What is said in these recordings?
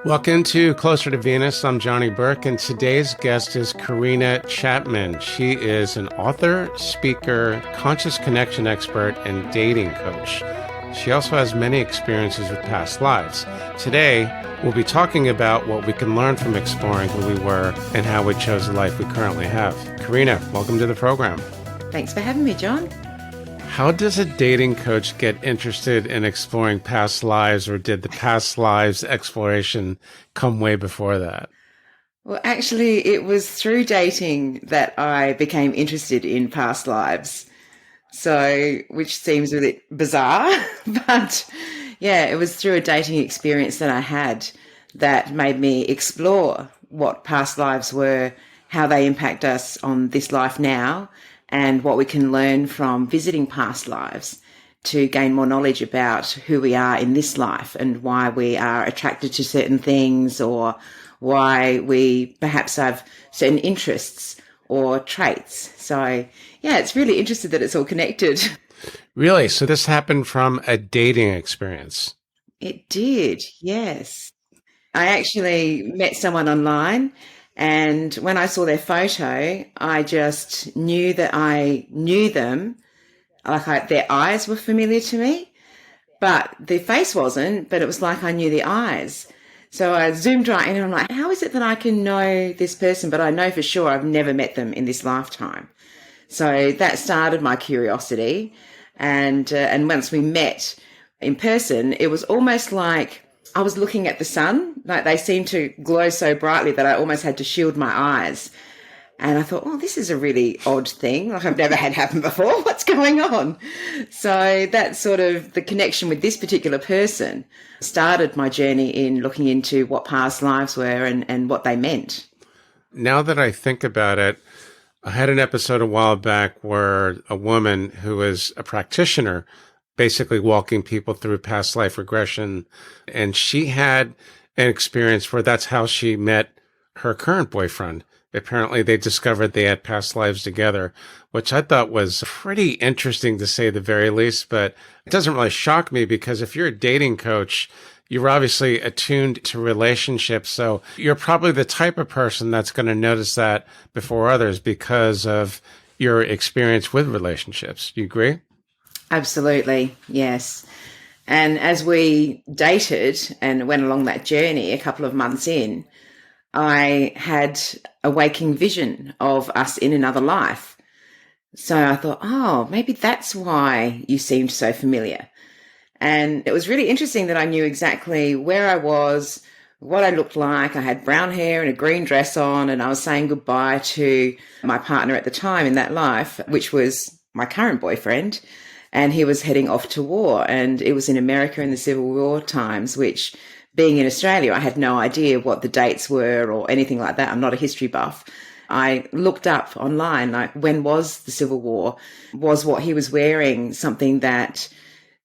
Welcome to Closer to Venus. I'm Johnny Burke, and today's guest is Karina Chapman. She is an author, speaker, conscious connection expert, and dating coach. She also has many experiences with past lives. Today, we'll be talking about what we can learn from exploring who we were and how we chose the life we currently have. Karina, welcome to the program. Thanks for having me, John. How does a dating coach get interested in exploring past lives, or did the past lives exploration come way before that? Well, actually, it was through dating that I became interested in past lives. So, which seems a bit bizarre, but yeah, it was through a dating experience that I had that made me explore what past lives were, how they impact us on this life now, and what we can learn from visiting past lives to gain more knowledge about who we are in this life and why we are attracted to certain things, or why we perhaps have certain interests or traits. So, yeah, it's really interesting that it's all connected. Really? So this happened from a dating experience? It did, yes. I actually met someone online, and when I saw their photo, I just knew that I knew them. Their eyes were familiar to me, but their face wasn't, but it was like I knew the eyes. So I zoomed right in and I'm like, how is it that I can know this person, but I know for sure I've never met them in this lifetime? So that started my curiosity. And once we met in person, it was almost like I was looking at the sun. Like, they seemed to glow so brightly that I almost had to shield my eyes. And I thought, oh, this is a really odd thing. Like, I've never had happen before. What's going on? So that's sort of the connection with this particular person started my journey in looking into what past lives were and what they meant. Now that I think about it, I had an episode a while back where a woman who was a practitioner basically walking people through past life regression, and she had an experience where that's how she met her current boyfriend. Apparently, they discovered they had past lives together, which I thought was pretty interesting to say the very least. But it doesn't really shock me, because if you're a dating coach, you're obviously attuned to relationships. So you're probably the type of person that's going to notice that before others because of your experience with relationships. Do you agree? Absolutely, yes. And as we dated and went along that journey a couple of months in, I had a waking vision of us in another life. So I thought, oh, maybe that's why you seemed so familiar. And it was really interesting that I knew exactly where I was, what I looked like. I had brown hair and a green dress on, and I was saying goodbye to my partner at the time in that life, which was my current boyfriend. And he was heading off to war, and it was in America in the Civil War times, which, being in Australia, I had no idea what the dates were or anything like that. I'm not a history buff. I looked up online, like, when was the Civil War? Was what he was wearing something that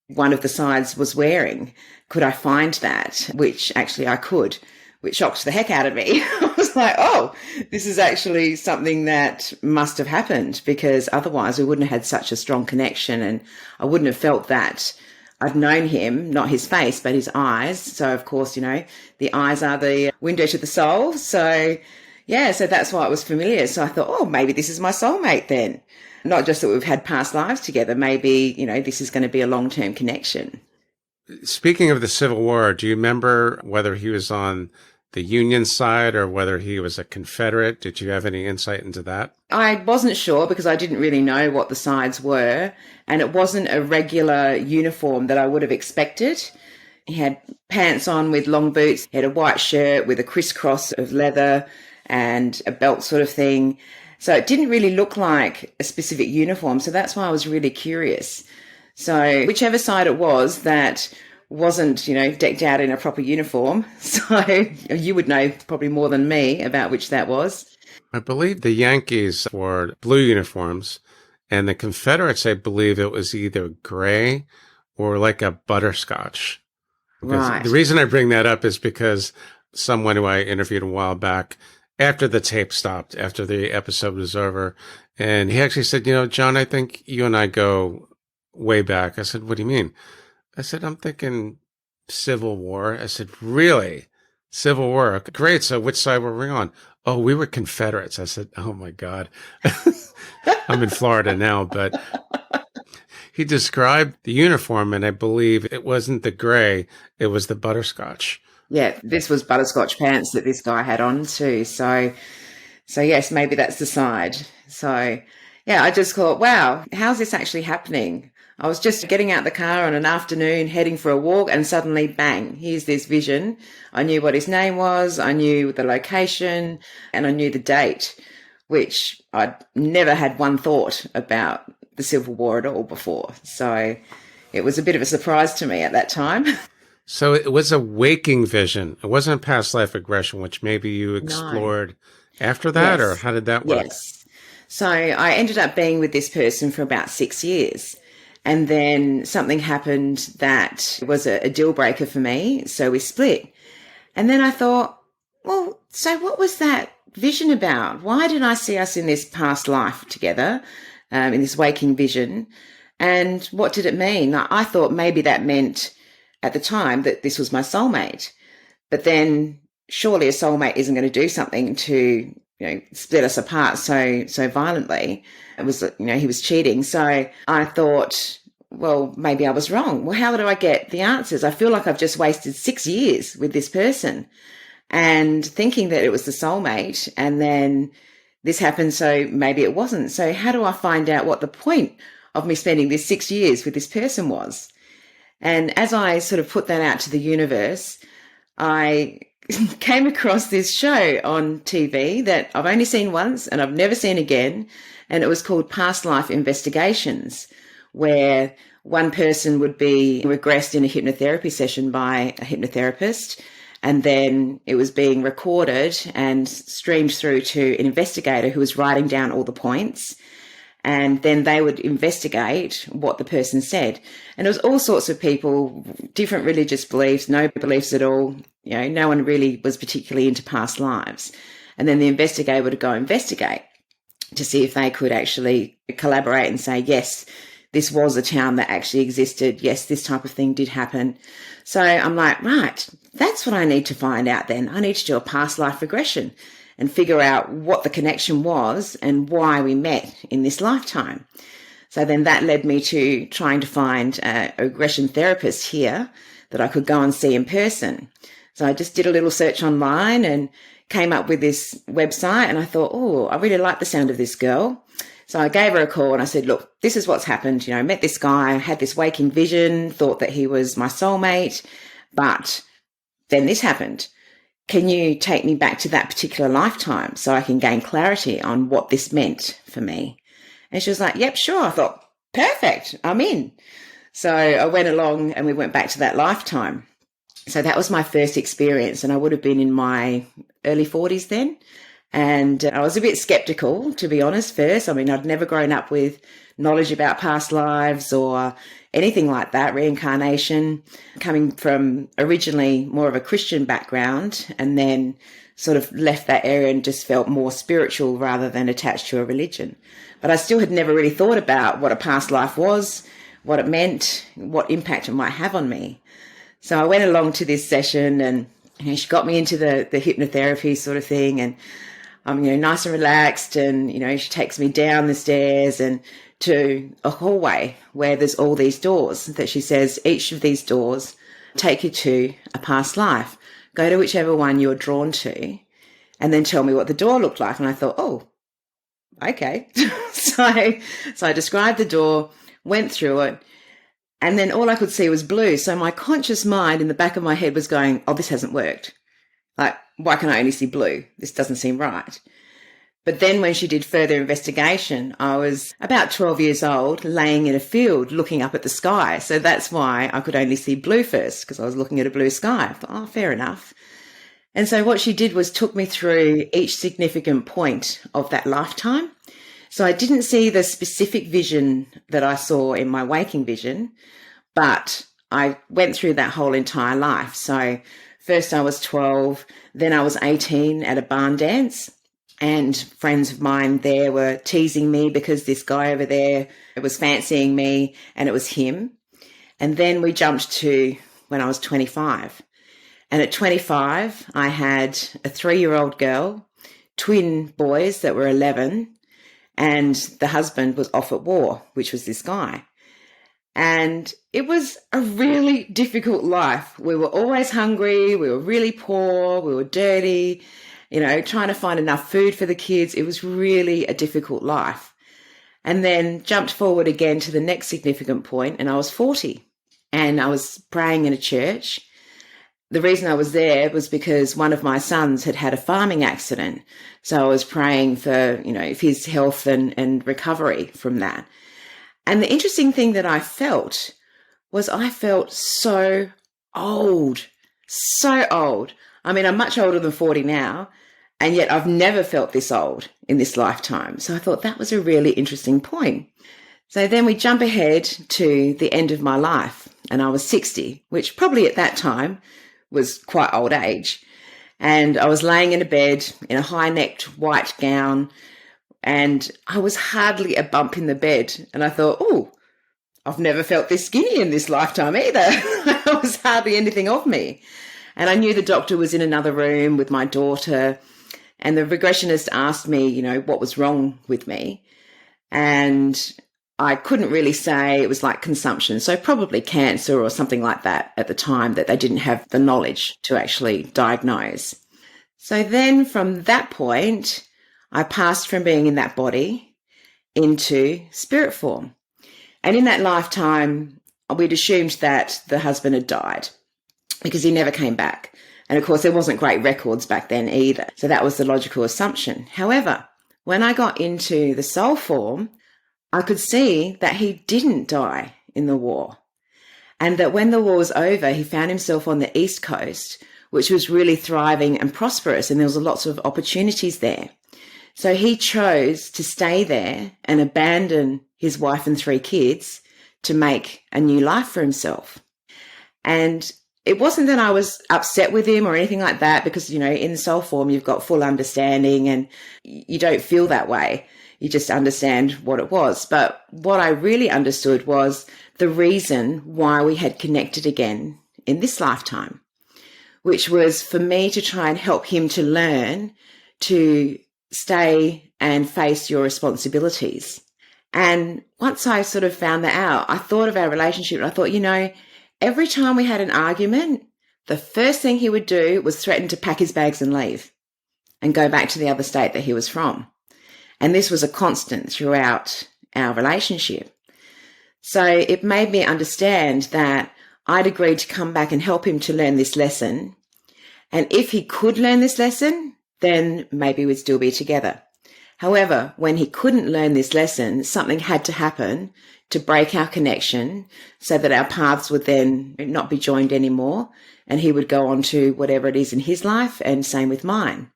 one of the sides was wearing? Could I find that? Which actually I could, which shocked the heck out of me. I was like, oh, this is actually something that must have happened, because otherwise we wouldn't have had such a strong connection, and I wouldn't have felt that. I've known him, not his face, but his eyes. So, of course, the eyes are the window to the soul. So, yeah, so that's why it was familiar. So I thought, oh, maybe this is my soulmate then. Not just that we've had past lives together. Maybe, this is going to be a long-term connection. Speaking of the Civil War, do you remember whether he was on the Union side or whether he was a Confederate? Did you have any insight into that? I wasn't sure, because I didn't really know what the sides were, and it wasn't a regular uniform that I would have expected. He had pants on with long boots. He had a white shirt with a crisscross of leather and a belt sort of thing. So it didn't really look like a specific uniform. So that's why I was really curious. So whichever side it was that wasn't, decked out in a proper uniform. So you would know probably more than me about which that was. I believe the Yankees wore blue uniforms, and the Confederates, I believe it was either gray or like a butterscotch. Right. The reason I bring that up is because someone who I interviewed a while back, after the tape stopped, after the episode was over, and he actually said, John, I think you and I go way back. I said, what do you mean? I said, I'm thinking Civil War. I said, really? Civil War. Great. So which side were we on? Oh, we were Confederates. I said, oh my God. I'm in Florida now, but he described the uniform, and I believe it wasn't the gray, it was the butterscotch. Yeah, this was butterscotch pants that this guy had on too. So yes, maybe that's the side. So yeah, I just thought, wow, how's this actually happening? I was just getting out the car on an afternoon, heading for a walk, and suddenly, bang, here's this vision. I knew what his name was, I knew the location, and I knew the date, which I'd never had one thought about the Civil War at all before. So it was a bit of a surprise to me at that time. So it was a waking vision. It wasn't a past life regression, which maybe you No. explored after that, or Yes. how did that work? Yes. So I ended up being with this person for about 6 years. And then something happened that was a deal breaker for me. So we split. And then I thought, well, so what was that vision about? Why did I see us in this past life together, in this waking vision? And what did it mean? I thought maybe that meant at the time that this was my soulmate. But then surely a soulmate isn't going to do something to, split us apart so violently. It was, he was cheating. So I thought, well, maybe I was wrong. Well, how do I get the answers? I feel like I've just wasted 6 years with this person and thinking that it was the soulmate, and then this happened, so maybe it wasn't. So how do I find out what the point of me spending this 6 years with this person was? And as I sort of put that out to the universe, I came across this show on TV that I've only seen once and I've never seen again. And it was called Past Life Investigations, where one person would be regressed in a hypnotherapy session by a hypnotherapist. And then it was being recorded and streamed through to an investigator who was writing down all the points. And then they would investigate what the person said. And it was all sorts of people, different religious beliefs, no beliefs at all. No one really was particularly into past lives. And then the investigator would go investigate to see if they could actually collaborate and say, yes, this was a town that actually existed. Yes, this type of thing did happen. So I'm like, right, that's what I need to find out then. I need to do a past life regression and figure out what the connection was and why we met in this lifetime. So then that led me to trying to find a regression therapist here that I could go and see in person. So I just did a little search online and came up with this website, and I thought, oh, I really like the sound of this girl. So I gave her a call and I said, look, this is what's happened. I met this guy, had this waking vision, thought that he was my soulmate, but then this happened. Can you take me back to that particular lifetime so I can gain clarity on what this meant for me? And she was like, yep, sure. I thought, perfect, I'm in. So I went along and we went back to that lifetime. So that was my first experience, and I would have been in my early 40s then. And I was a bit skeptical, to be honest, first. I mean, I'd never grown up with knowledge about past lives or anything like that, reincarnation, coming from originally more of a Christian background, and then sort of left that area and just felt more spiritual rather than attached to a religion. But I still had never really thought about what a past life was, what it meant, what impact it might have on me. So I went along to this session, and she got me into the hypnotherapy sort of thing, and I'm nice and relaxed, and she takes me down the stairs and to a hallway where there's all these doors that she says each of these doors take you to a past life. Go to whichever one you're drawn to, and then tell me what the door looked like. And I thought, oh, okay. So I described the door, went through it. And then all I could see was blue. So my conscious mind in the back of my head was going, oh, this hasn't worked. Like, why can I only see blue? This doesn't seem right. But then when she did further investigation, I was about 12 years old, laying in a field looking up at the sky. So that's why I could only see blue first, because I was looking at a blue sky. I thought, oh, fair enough. And so what she did was took me through each significant point of that lifetime. So I didn't see the specific vision that I saw in my waking vision, but I went through that whole entire life. So first I was 12, then I was 18 at a barn dance, and friends of mine there were teasing me because this guy over there was fancying me, and it was him. And then we jumped to when I was 25. And at 25, I had a 3-year-old girl, twin boys that were 11, and the husband was off at war, which was this guy. And it was a really difficult life. We were always hungry. We were really poor. We were dirty, trying to find enough food for the kids. It was really a difficult life. And then jumped forward again to the next significant point, and I was 40. And I was praying in a church. The reason I was there was because one of my sons had had a farming accident. So I was praying for, his health and recovery from that. And the interesting thing that I felt was I felt so old, so old. I mean, I'm much older than 40 now, and yet I've never felt this old in this lifetime. So I thought that was a really interesting point. So then we jump ahead to the end of my life, and I was 60, which probably at that time was quite old age. And I was laying in a bed in a high-necked white gown, and I was hardly a bump in the bed. And I thought, oh, I've never felt this skinny in this lifetime either. I was hardly anything of me. And I knew the doctor was in another room with my daughter. And the regressionist asked me, what was wrong with me. And I couldn't really say. It was like consumption. So probably cancer or something like that at the time, that they didn't have the knowledge to actually diagnose. So then from that point, I passed from being in that body into spirit form. And in that lifetime, we'd assumed that the husband had died because he never came back. And of course, there wasn't great records back then either. So that was the logical assumption. However, when I got into the soul form, I could see that he didn't die in the war. And that when the war was over, he found himself on the East Coast, which was really thriving and prosperous. And there was lots of opportunities there. So he chose to stay there and abandon his wife and 3 kids to make a new life for himself. And it wasn't that I was upset with him or anything like that, because, in soul form, you've got full understanding and you don't feel that way. You just understand what it was. But what I really understood was the reason why we had connected again in this lifetime, which was for me to try and help him to learn to stay and face your responsibilities. And once I sort of found that out, I thought of our relationship and I thought, every time we had an argument, the first thing he would do was threaten to pack his bags and leave and go back to the other state that he was from. And this was a constant throughout our relationship. So it made me understand that I'd agreed to come back and help him to learn this lesson. And if he could learn this lesson, then maybe we'd still be together. However, when he couldn't learn this lesson, something had to happen to break our connection so that our paths would then not be joined anymore, and he would go on to whatever it is in his life, and same with mine.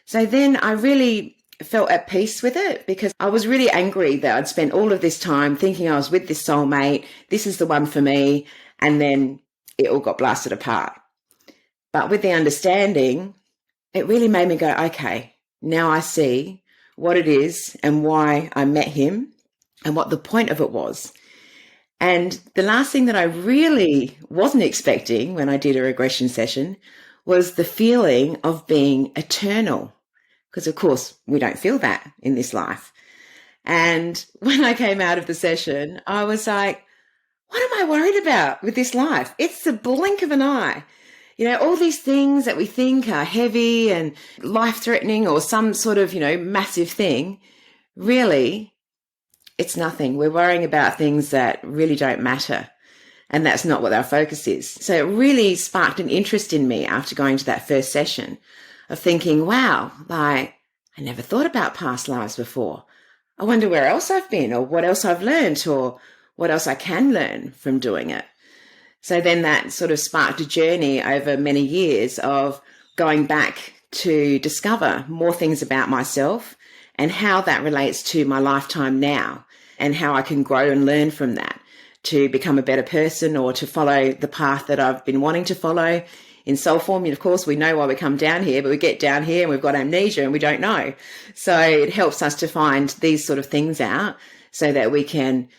So then I really felt at peace with it, because I was really angry that I'd spent all of this time thinking I was with this soulmate, this is the one for me, and then it all got blasted apart. But with the understanding, it really made me go, okay, now I see what it is and why I met him and what the point of it was. And the last thing that I really wasn't expecting when I did a regression session was the feeling of being eternal. Because, of course, we don't feel that in this life. And when I came out of the session, I was like, what am I worried about with this life? It's the blink of an eye. All these things that we think are heavy and life-threatening or some sort of, massive thing, really, it's nothing. We're worrying about things that really don't matter. And that's not what our focus is. So it really sparked an interest in me after going to that first session of thinking, wow, I never thought about past lives before. I wonder where else I've been or what else I've learned or what else I can learn from doing it. So then that sort of sparked a journey over many years of going back to discover more things about myself and how that relates to my lifetime now and how I can grow and learn from that to become a better person or to follow the path that I've been wanting to follow. In soul form, of course, we know why we come down here, but we get down here and we've got amnesia and we don't know. So it helps us to find these sort of things out so that we can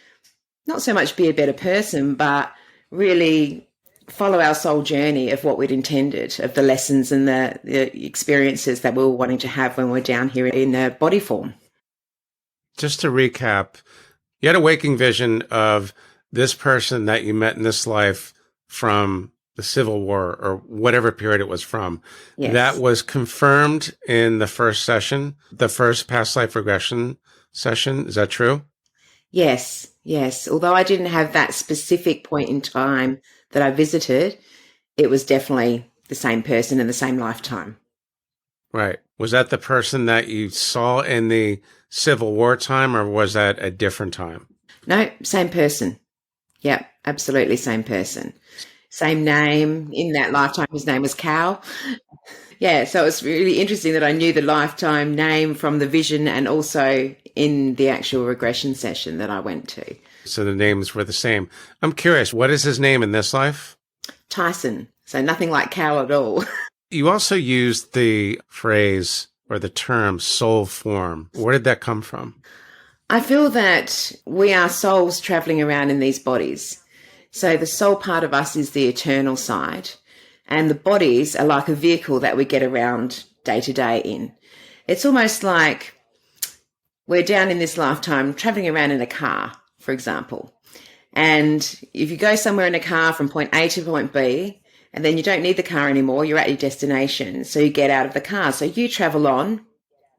not so much be a better person, but really follow our soul journey of what we'd intended, of the lessons and the experiences that we were wanting to have when we're down here in a body form. Just to recap, you had a waking vision of this person that you met in this life from the Civil War or whatever period it was from. Yes. That was confirmed in the first session, the first past life regression session. Is that true? Yes, yes. Although I didn't have that specific point in time that I visited, it was definitely the same person in the same lifetime. Right. Was that the person that you saw in the Civil War time, or was that a different time? No, same person. Yep, absolutely same person. Same name. In that lifetime, his name was Cal. Yeah, so it was really interesting that I knew the lifetime name from the vision and also in the actual regression session that I went to. So the names were the same. I'm curious, what is his name in this life? Tyson. So nothing like Cal at all. You also used the phrase or the term soul form. Where did that come from? I feel that we are souls traveling around in these bodies. So the soul part of us is the eternal side, and the bodies are like a vehicle that we get around day to day in. It's almost like we're down in this lifetime traveling around in a car, for example. And if you go somewhere in a car from point A to point B, and then you don't need the car anymore, you're at your destination, so you get out of the car. So you travel on,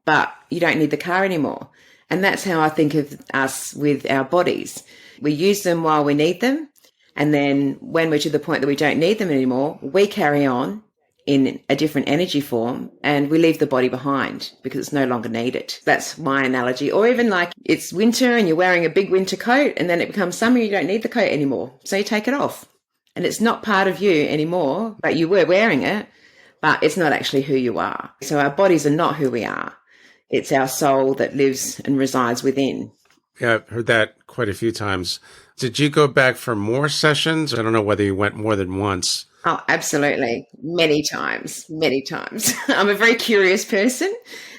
but you don't need the car anymore. And that's how I think of us with our bodies. We use them while we need them. And then when we're to the point that we don't need them anymore, we carry on in a different energy form and we leave the body behind because it's no longer needed. That's my analogy. Or even like it's winter and you're wearing a big winter coat and then it becomes summer, you don't need the coat anymore. So you take it off and it's not part of you anymore, but you were wearing it, but it's not actually who you are. So our bodies are not who we are. It's our soul that lives and resides within. Yeah, I've heard that quite a few times. Did you go back for more sessions? I don't know whether you went more than once. Oh, absolutely. Many times, many times. I'm a very curious person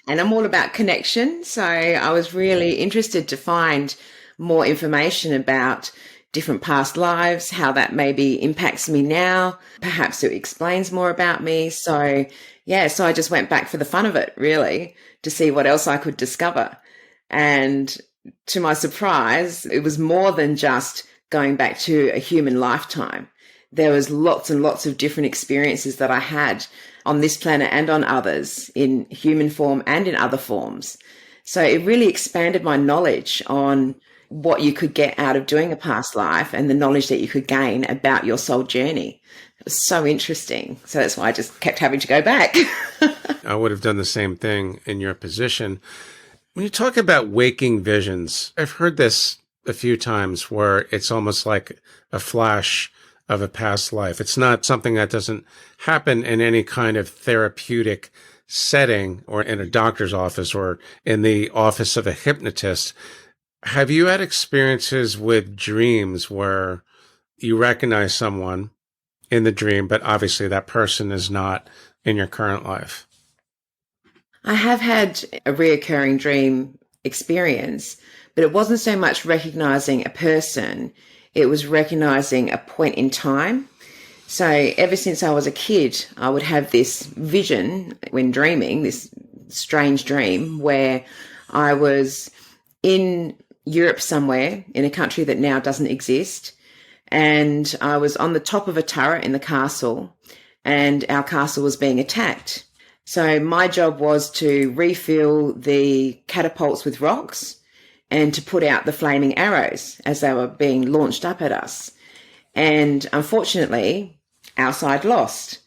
and I'm all about connection. So I was really interested to find more information about different past lives, how that maybe impacts me now. Perhaps it explains more about me. So yeah, so I just went back for the fun of it, really, to see what else I could discover. And to my surprise, it was more than just going back to a human lifetime. There was lots and lots of different experiences that I had on this planet and on others in human form and in other forms. So it really expanded my knowledge on what you could get out of doing a past life and the knowledge that you could gain about your soul journey. It was so interesting. So that's why I just kept having to go back. I would have done the same thing in your position. When you talk about waking visions, I've heard this a few times where it's almost like a flash of a past life. It's not something that doesn't happen in any kind of therapeutic setting or in a doctor's office or in the office of a hypnotist. Have you had experiences with dreams where you recognize someone in the dream, but obviously that person is not in your current life? I have had a reoccurring dream experience, but it wasn't so much recognizing a person, it was recognizing a point in time. So ever since I was a kid, I would have this vision when dreaming, this strange dream where I was in Europe somewhere, in a country that now doesn't exist, and I was on the top of a turret in the castle, and our castle was being attacked. So my job was to refill the catapults with rocks and to put out the flaming arrows as they were being launched up at us. And unfortunately, our side lost.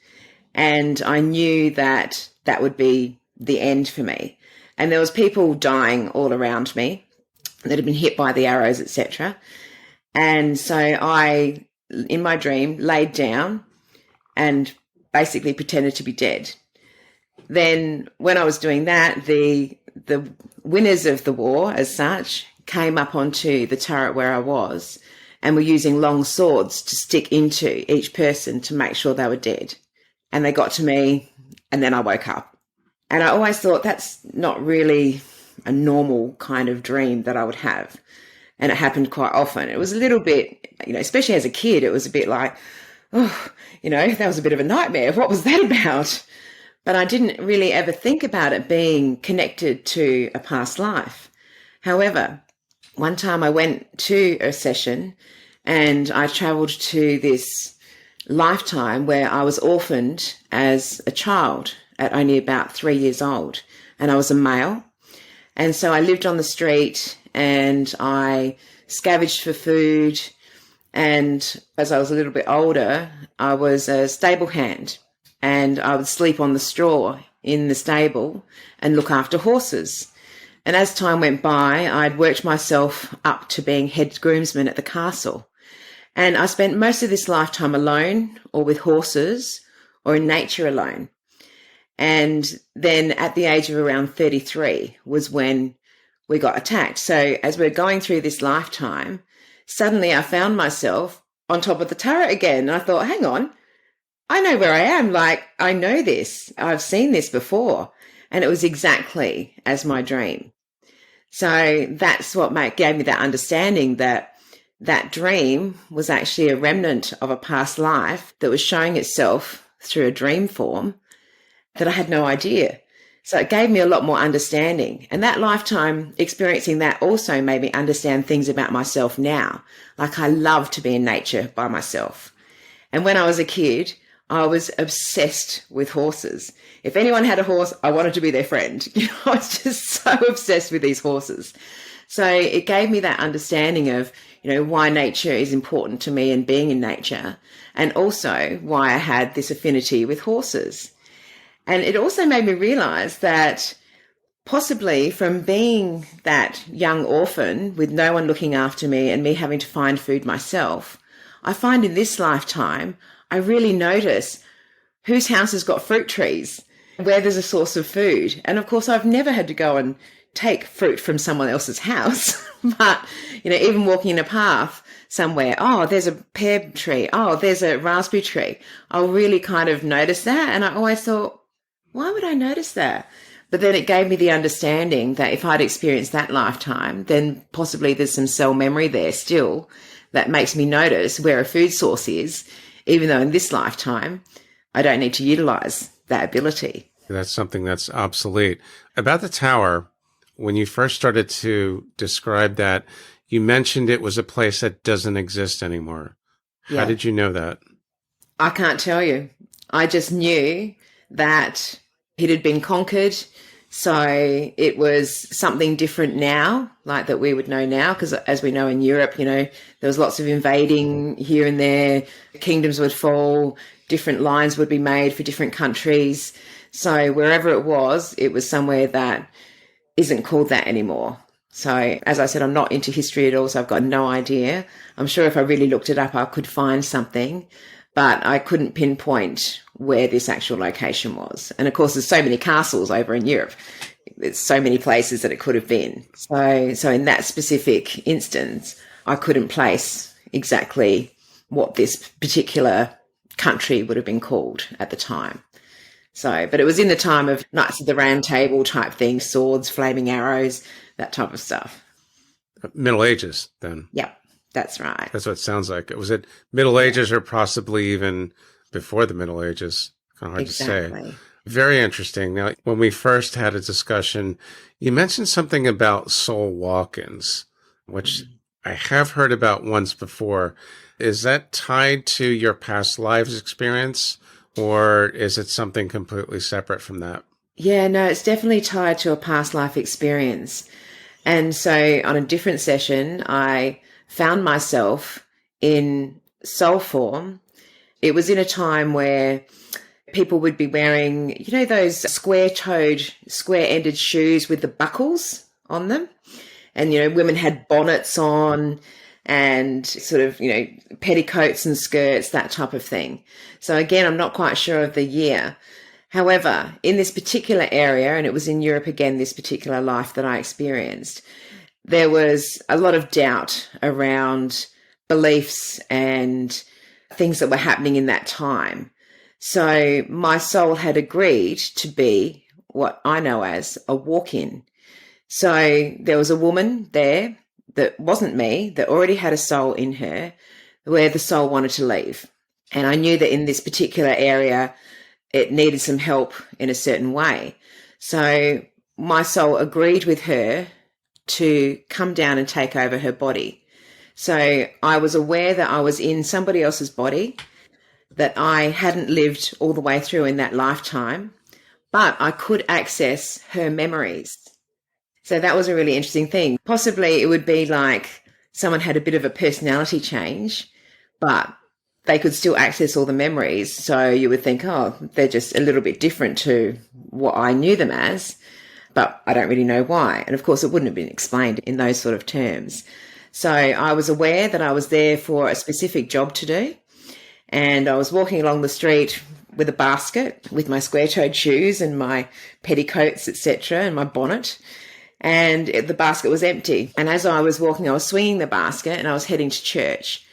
And I knew that that would be the end for me. And there was people dying all around me that had been hit by the arrows, etc. And so I, in my dream, laid down and basically pretended to be dead. Then when I was doing that, the winners of the war as such came up onto the turret where I was and were using long swords to stick into each person to make sure they were dead. And they got to me and then I woke up. And I always thought that's not really a normal kind of dream that I would have. And it happened quite often. It was a little bit, especially as a kid, it was a bit like, oh, that was a bit of a nightmare. What was that about? But I didn't really ever think about it being connected to a past life. However, one time I went to a session and I traveled to this lifetime where I was orphaned as a child at only about 3 years old. And I was a male. And so I lived on the street and I scavenged for food. And as I was a little bit older, I was a stable hand and I would sleep on the straw in the stable and look after horses. And as time went by, I'd worked myself up to being head groomsman at the castle. And I spent most of this lifetime alone or with horses or in nature alone. And then at the age of around 33 was when we got attacked. So as we're going through this lifetime, suddenly I found myself on top of the turret again. And I thought, hang on, I know where I am. Like, I know this. I've seen this before. And it was exactly as my dream. So that's what gave me that understanding that that dream was actually a remnant of a past life that was showing itself through a dream form that I had no idea. So it gave me a lot more understanding. And that lifetime experiencing that also made me understand things about myself now. Like, I love to be in nature by myself. And when I was a kid, I was obsessed with horses. If anyone had a horse, I wanted to be their friend. I was just so obsessed with these horses. So it gave me that understanding of, why nature is important to me and being in nature, and also why I had this affinity with horses. And it also made me realize that possibly from being that young orphan with no one looking after me and me having to find food myself, I find in this lifetime, I really notice whose house has got fruit trees, where there's a source of food. And of course, I've never had to go and take fruit from someone else's house. But, even walking in a path somewhere, oh, there's a pear tree. Oh, there's a raspberry tree. I'll really kind of notice that. And I always thought, why would I notice that? But then it gave me the understanding that if I'd experienced that lifetime, then possibly there's some cell memory there still that makes me notice where a food source is, even though in this lifetime, I don't need to utilize that ability. That's something that's obsolete. About the tower, when you first started to describe that, you mentioned it was a place that doesn't exist anymore. How did you know that? I can't tell you. I just knew that it had been conquered. So it was something different now, like that we would know now, because as we know in Europe, there was lots of invading here and there. Kingdoms would fall, different lines would be made for different countries. So wherever it was somewhere that isn't called that anymore. So as I said, I'm not into history at all, so I've got no idea. I'm sure if I really looked it up, I could find something, but I couldn't pinpoint where this actual location was. And of course, there's so many castles over in Europe. There's so many places that it could have been. So in that specific instance, I couldn't place exactly what this particular country would have been called at the time. So, but it was in the time of Knights of the Round Table type things, swords, flaming arrows, that type of stuff. Middle Ages, then. Yep, that's right. That's what it sounds like. Was it Middle Ages or possibly even before the Middle Ages? Kind of hard to say. Very interesting. Now, when we first had a discussion, you mentioned something about soul walk-ins, which I have heard about once before. Is that tied to your past lives experience, or is it something completely separate from that? Yeah, no, it's definitely tied to a past life experience. And so on a different session, I found myself in soul form. It was in a time where people would be wearing, those square-toed, square-ended shoes with the buckles on them. And, women had bonnets on and sort of, petticoats and skirts, that type of thing. So again, I'm not quite sure of the year. However, in this particular area, and it was in Europe again, this particular life that I experienced, there was a lot of doubt around beliefs and things that were happening in that time. So my soul had agreed to be what I know as a walk-in. So there was a woman there that wasn't me, that already had a soul in her, where the soul wanted to leave. And I knew that in this particular area, it needed some help in a certain way. So my soul agreed with her to come down and take over her body. So I was aware that I was in somebody else's body, that I hadn't lived all the way through in that lifetime, but I could access her memories. So that was a really interesting thing. Possibly it would be like someone had a bit of a personality change, but they could still access all the memories. So you would think, oh, they're just a little bit different to what I knew them as, but I don't really know why. And of course, it wouldn't have been explained in those sort of terms. So I was aware that I was there for a specific job to do. And I was walking along the street with a basket with my square-toed shoes and my petticoats, etc., and my bonnet. And the basket was empty. And as I was walking, I was swinging the basket and I was heading to church.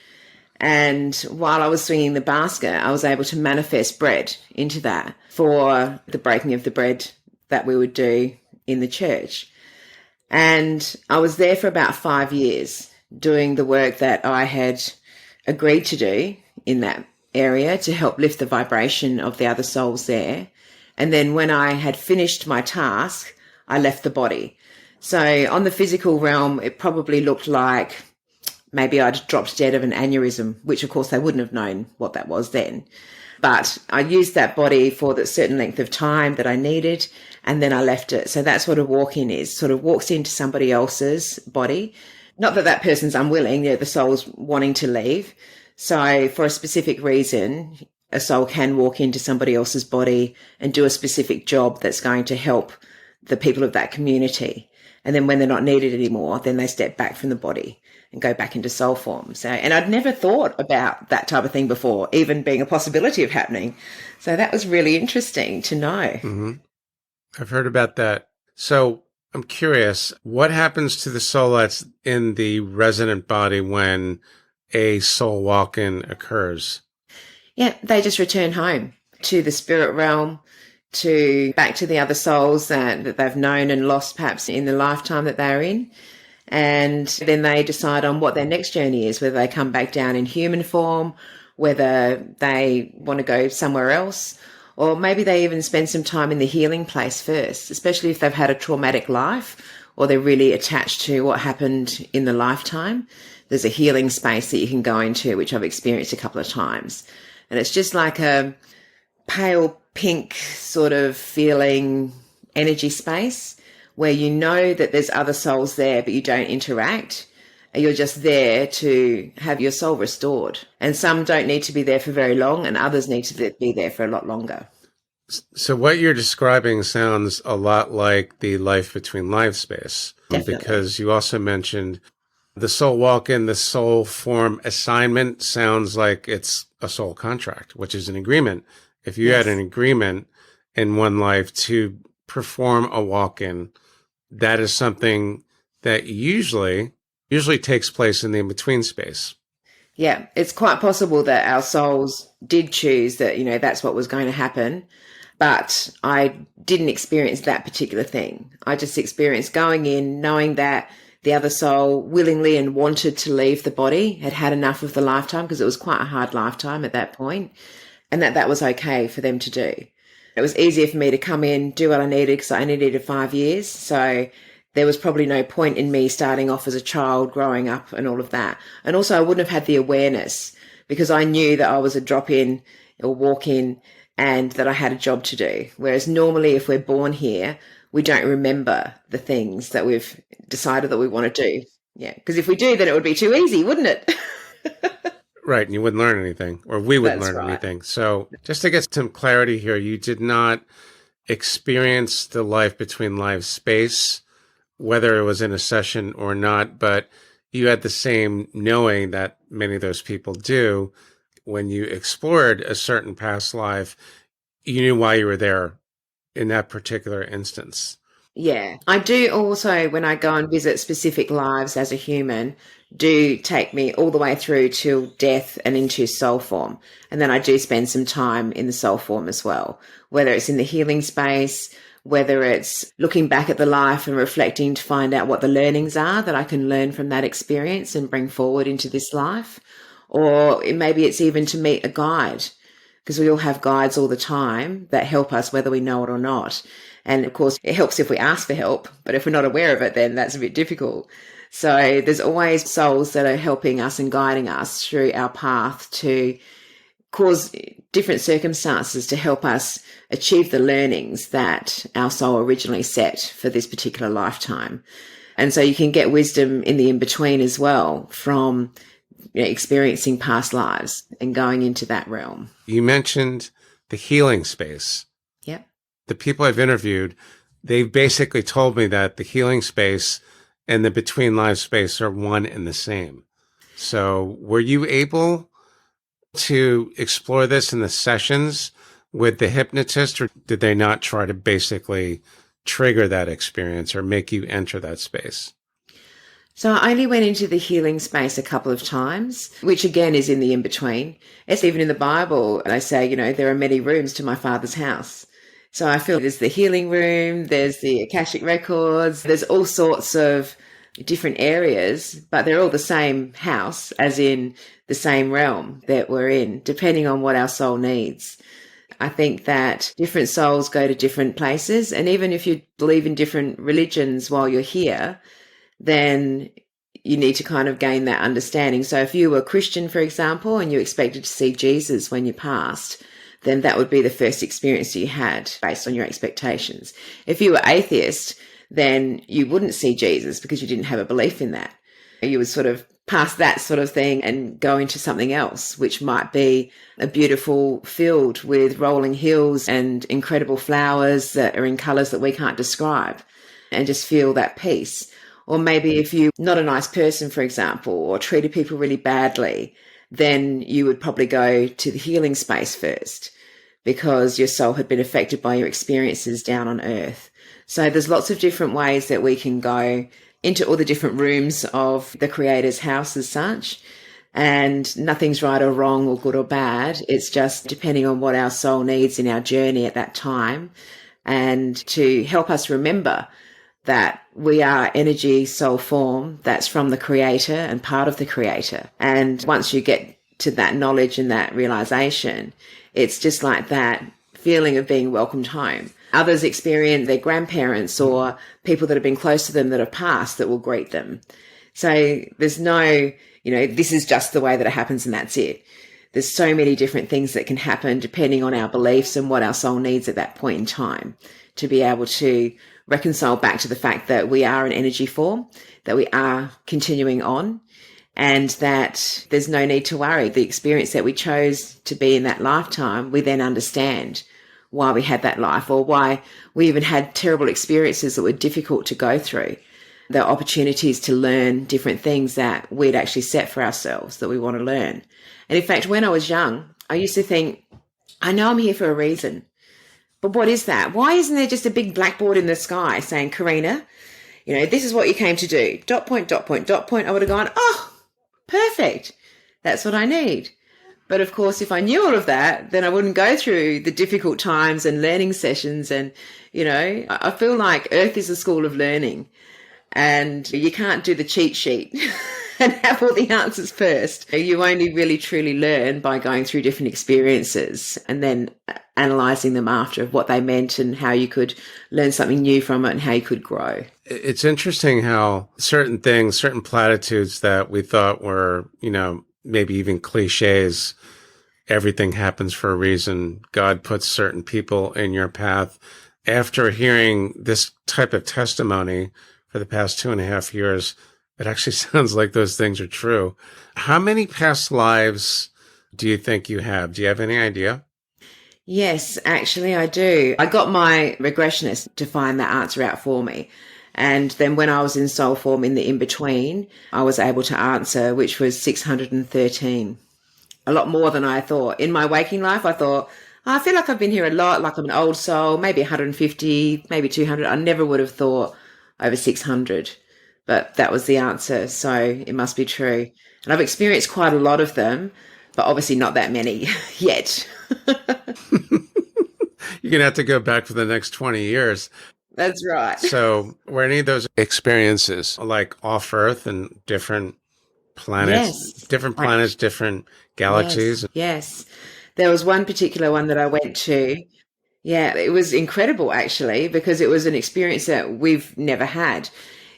And while I was swinging the basket, I was able to manifest bread into that for the breaking of the bread that we would do in the church. And I was there for about 5 years doing the work that I had agreed to do in that area to help lift the vibration of the other souls there. And then when I had finished my task, I left the body. So on the physical realm, it probably looked like maybe I'd dropped dead of an aneurysm, which of course they wouldn't have known what that was then. But I used that body for the certain length of time that I needed, and then I left it. So that's what a walk-in is, sort of walks into somebody else's body. Not that that person's unwilling, the soul's wanting to leave. So for a specific reason, a soul can walk into somebody else's body and do a specific job that's going to help the people of that community. And then when they're not needed anymore, then they step back from the body and go back into soul form. So, and I'd never thought about that type of thing before, even being a possibility of happening. So that was really interesting to know. Mm-hmm. I've heard about that. So I'm curious, what happens to the soul that's in the resident body when a soul walk-in occurs? Yeah, they just return home to the spirit realm, to back to the other souls that they've known and lost perhaps in the lifetime that they're in. And then they decide on what their next journey is, whether they come back down in human form, whether they want to go somewhere else, or maybe they even spend some time in the healing place first, especially if they've had a traumatic life or they're really attached to what happened in the lifetime. There's a healing space that you can go into, which I've experienced a couple of times. And it's just like a pale pink sort of feeling energy space where you know that there's other souls there, but you don't interact. You're just there to have your soul restored. And some don't need to be there for very long, and others need to be there for a lot longer. So what you're describing sounds a lot like the life between lives space. Definitely. Because you also mentioned the soul walk-in, the soul form assignment sounds like it's a soul contract, which is an agreement. If you had an agreement in one life to perform a walk-in, that is something that usually takes place in the in-between space. Yeah, it's quite possible that our souls did choose that, that's what was going to happen. But I didn't experience that particular thing. I just experienced going in, knowing that the other soul willingly and wanted to leave the body, had enough of the lifetime, because it was quite a hard lifetime at that point, and that was okay for them to do. It was easier for me to come in, do what I needed, because I only needed 5 years. So there was probably no point in me starting off as a child, growing up and all of that. And also I wouldn't have had the awareness, because I knew that I was a drop-in or walk-in and that I had a job to do. Whereas normally if we're born here, we don't remember the things that we've decided that we want to do. Yeah, because if we do, then it would be too easy, wouldn't it? Right, and you wouldn't learn anything, or we wouldn't learn anything. So just to get some clarity here, you did not experience the life between lives space, whether it was in a session or not, but you had the same knowing that many of those people do. When you explored a certain past life, you knew why you were there in that particular instance. Yeah. I do also, when I go and visit specific lives as a human, do take me all the way through till death and into soul form. And then I do spend some time in the soul form as well, whether it's in the healing space, whether it's looking back at the life and reflecting to find out what the learnings are that I can learn from that experience and bring forward into this life, Or maybe it's even to meet a guide, because we all have guides all the time that help us whether we know it or not. And of course, it helps if we ask for help, but if we're not aware of it, then that's a bit difficult. So there's always souls that are helping us and guiding us through our path to cause different circumstances to help us achieve the learnings that our soul originally set for this particular lifetime. And so you can get wisdom in the in-between as well from experiencing past lives and going into that realm. You mentioned the healing space. Yep. The people I've interviewed, they've basically told me that the healing space and the between life space are one and the same. So were you able to explore this in the sessions with the hypnotist, or did they not try to basically trigger that experience or make you enter that space? So I only went into the healing space a couple of times, which again is in the in-between. It's even in the Bible, they say, there are many rooms to my Father's house. So I feel there's the healing room, there's the Akashic records, there's all sorts of different areas, but they're all the same house, as in the same realm that we're in, depending on what our soul needs. I think that different souls go to different places, and even if you believe in different religions while you're here, then you need to kind of gain that understanding. So if you were Christian, for example, and you expected to see Jesus when you passed, then that would be the first experience you had based on your expectations. If you were atheist, then you wouldn't see Jesus because you didn't have a belief in that. You would sort of pass that sort of thing and go into something else, which might be a beautiful field with rolling hills and incredible flowers that are in colours that we can't describe, and just feel that peace. Or maybe if you're not a nice person, for example, or treated people really badly, then you would probably go to the healing space first because your soul had been affected by your experiences down on earth. So there's lots of different ways that we can go into all the different rooms of the Creator's house as such. And nothing's right or wrong or good or bad. It's just depending on what our soul needs in our journey at that time, and to help us remember that we are energy, soul form that's from the Creator and part of the Creator. And once you get to that knowledge and that realization, it's just like that feeling of being welcomed home. Others experience their grandparents or people that have been close to them that have passed that will greet them. So there's no, this is just the way that it happens and that's it. There's so many different things that can happen depending on our beliefs and what our soul needs at that point in time to be able to reconcile back to the fact that we are an energy form, that we are continuing on, and that there's no need to worry. The experience that we chose to be in that lifetime, we then understand why we had that life, or why we even had terrible experiences that were difficult to go through. There are opportunities to learn different things that we'd actually set for ourselves that we want to learn. And in fact, when I was young, I used to think, I know I'm here for a reason. But what is that? Why isn't there just a big blackboard in the sky saying, Karina, this is what you came to do. ... I would have gone, oh, perfect. That's what I need. But of course, if I knew all of that, then I wouldn't go through the difficult times and learning sessions. And, I feel like Earth is a school of learning, and you can't do the cheat sheet and have all the answers first. You only really truly learn by going through different experiences and then analysing them after of what they meant and how you could learn something new from it and how you could grow. It's interesting how certain things, certain platitudes that we thought were, maybe even cliches, everything happens for a reason. God puts certain people in your path. After hearing this type of testimony for the past 2.5 years, it actually sounds like those things are true. How many past lives do you think you have? Do you have any idea? Yes, actually I do. I got my regressionist to find that answer out for me. And then when I was in soul form in the in-between, I was able to answer, which was 613. A lot more than I thought. In my waking life, I thought, I feel like I've been here a lot, like I'm an old soul, maybe 150, maybe 200. I never would have thought over 600. But that was the answer, so it must be true. And I've experienced quite a lot of them, but obviously not that many yet. You're going to have to go back for the next 20 years. That's right. So were any of those experiences like off Earth and different planets, Yes. different Like, planets, different yes, galaxies. yes. There was one particular one that I went to. Yeah, it was incredible actually, because it was an experience that we've never had.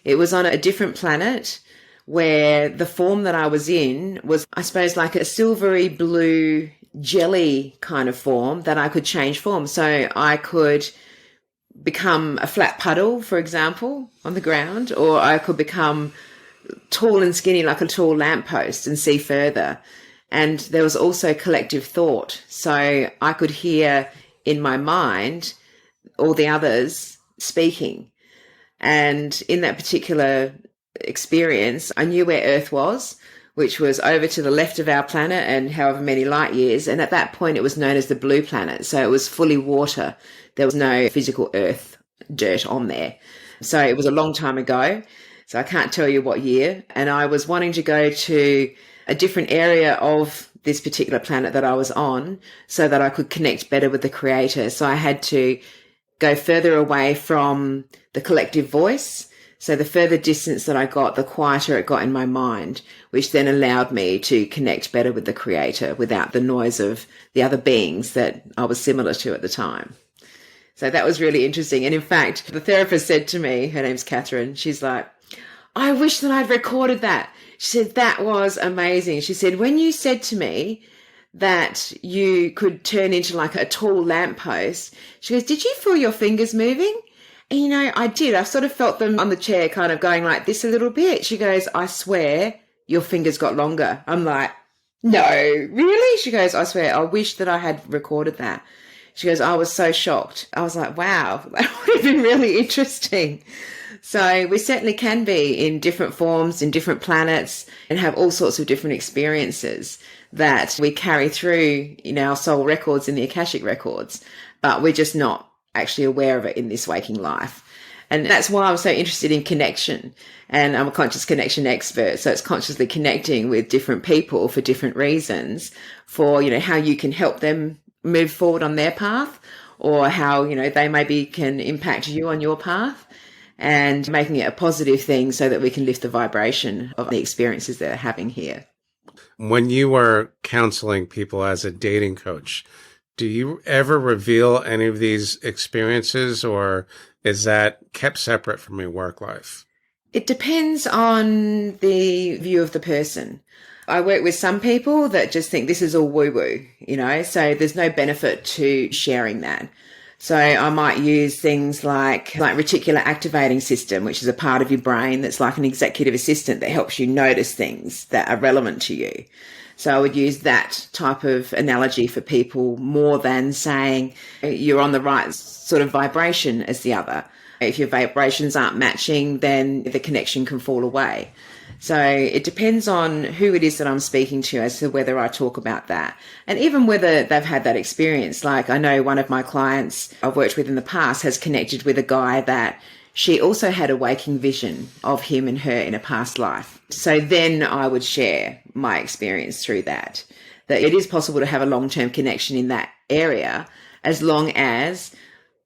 It was on a different planet where the form that I was in was, I suppose, like a silvery blue jelly kind of form that I could change form. So I could become a flat puddle, for example, on the ground, or I could become tall and skinny like a tall lamppost and see further. And there was also collective thought. So I could hear in my mind all the others speaking. And in that particular experience, I knew where Earth was, which was over to the left of our planet and however many light years. And at that point, it was known as the blue planet. So it was fully water. There was no physical Earth dirt on there. So it was a long time ago. So I can't tell you what year. And I was wanting to go to a different area of this particular planet that I was on so that I could connect better with the creator. So I had to go further away from the collective voice. So the further distance that I got, the quieter it got in my mind, which then allowed me to connect better with the creator without the noise of the other beings that I was similar to at the time. So that was really interesting. And in fact, the therapist said to me, her name's Catherine, she's like, I wish that I'd recorded that. She said, that was amazing. She said, when you said to me that you could turn into like a tall lamppost, she goes, did you feel your fingers moving? And you know, I did. I sort of felt them on the chair kind of going like this a little bit. She goes, I swear your fingers got longer. I'm like, no, really? She goes, I swear, I wish that I had recorded that. She goes, I was so shocked. I was like, wow, that would have been really interesting. So we certainly can be in different forms, in different planets, and have all sorts of different experiences that we carry through in our soul records, in the Akashic records, but we're just not actually aware of it in this waking life. And that's why I'm so interested in connection. And I'm a conscious connection expert. So it's consciously connecting with different people for different reasons, for, you know, how you can help them move forward on their path, or how, you know, they maybe can impact you on your path, and making it a positive thing so that we can lift the vibration of the experiences they're having here. When you were counseling people as a dating coach, do you ever reveal any of these experiences, or is that kept separate from your work life? It depends on the view of the person. I work with some people that just think this is all woo-woo, you know, so there's no benefit to sharing that. So I might use things like reticular activating system, which is a part of your brain that's like an executive assistant that helps you notice things that are relevant to you. So I would use that type of analogy for people more than saying you're on the right sort of vibration as the other. If your vibrations aren't matching, then the connection can fall away. So it depends on who it is that I'm speaking to as to whether I talk about that, and even whether they've had that experience. Like, I know one of my clients I've worked with in the past has connected with a guy that she also had a waking vision of him and her in a past life. So then I would share my experience through that it is possible to have a long-term connection in that area, as long as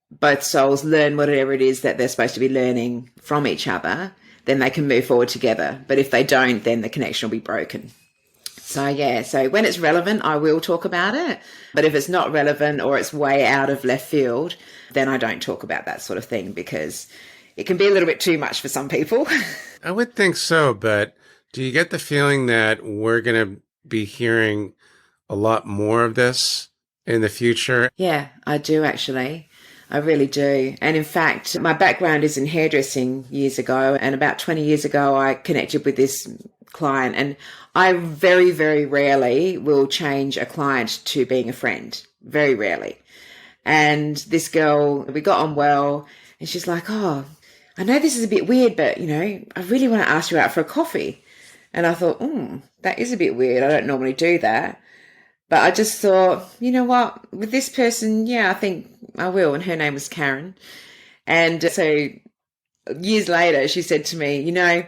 both souls learn whatever it is that they're supposed to be learning from each other. Then they can move forward together. But if they don't, then the connection will be broken. So yeah, so when it's relevant, I will talk about it. But if it's not relevant or it's way out of left field, then I don't talk about that sort of thing, because it can be a little bit too much for some people. I would think so, but do you get the feeling that we're going to be hearing a lot more of this in the future? Yeah, I do actually. I really do. And in fact, my background is in hairdressing years ago. And about 20 years ago, I connected with this client. And I very, very rarely will change a client to being a friend. Very rarely. And this girl, we got on well. And she's like, oh, I know this is a bit weird, but, you know, I really want to ask you out for a coffee. And I thought, that is a bit weird. I don't normally do that. But I just thought, you know what, with this person, yeah, I think I will. And her name was Karen. And so years later, she said to me, you know,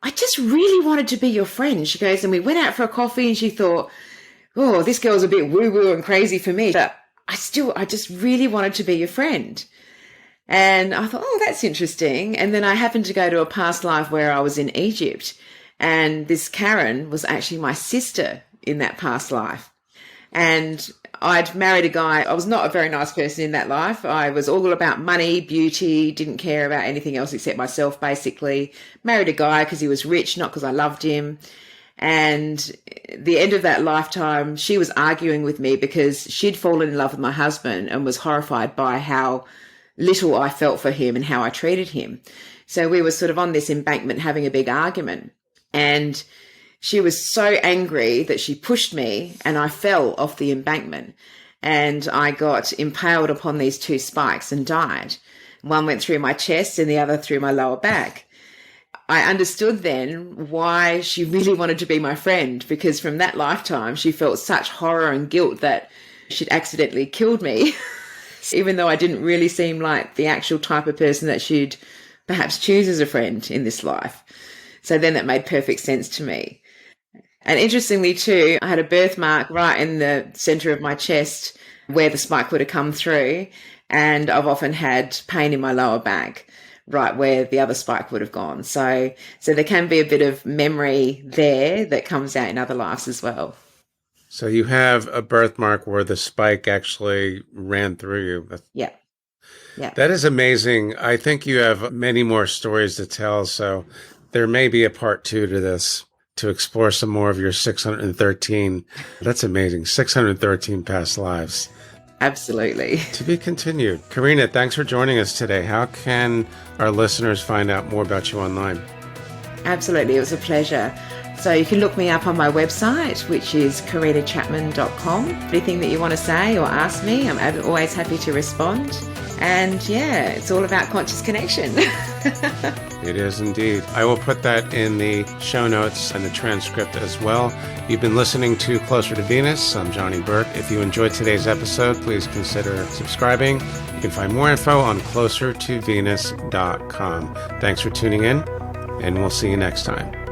I just really wanted to be your friend. She goes, and we went out for a coffee, and she thought, oh, this girl's a bit woo-woo and crazy for me, but I just really wanted to be your friend. And I thought, oh, that's interesting. And then I happened to go to a past life where I was in Egypt. And this Karen was actually my sister in that past life. And I'd married a guy. I was not a very nice person in that life. I was all about money, beauty, didn't care about anything else except myself, basically. Married a guy because he was rich, not because I loved him. And at the end of that lifetime, she was arguing with me because she'd fallen in love with my husband and was horrified by how little I felt for him and how I treated him. So we were sort of on this embankment having a big argument. And she was so angry that she pushed me and I fell off the embankment and I got impaled upon these two spikes and died. One went through my chest and the other through my lower back. I understood then why she really wanted to be my friend, because from that lifetime, she felt such horror and guilt that she'd accidentally killed me, even though I didn't really seem like the actual type of person that she'd perhaps choose as a friend in this life. So then that made perfect sense to me. And interestingly too, I had a birthmark right in the center of my chest where the spike would have come through. And I've often had pain in my lower back, right where the other spike would have gone. So there can be a bit of memory there that comes out in other lives as well. So you have a birthmark where the spike actually ran through you. Yeah. Yeah. That is amazing. I think you have many more stories to tell. So there may be a part 2 to this to explore some more of your 613. That's amazing. 613 past lives. Absolutely. To be continued. Karina, thanks for joining us today. How can our listeners find out more about you online? Absolutely. It was a pleasure. So you can look me up on my website, which is karinachapman.com. Anything that you want to say or ask me, I'm always happy to respond. And yeah, it's all about conscious connection. It is indeed. I will put that in the show notes and the transcript as well. You've been listening to Closer to Venus. I'm Johnny Burke. If you enjoyed today's episode, please consider subscribing. You can find more info on closertovenus.com. Thanks for tuning in, and we'll see you next time.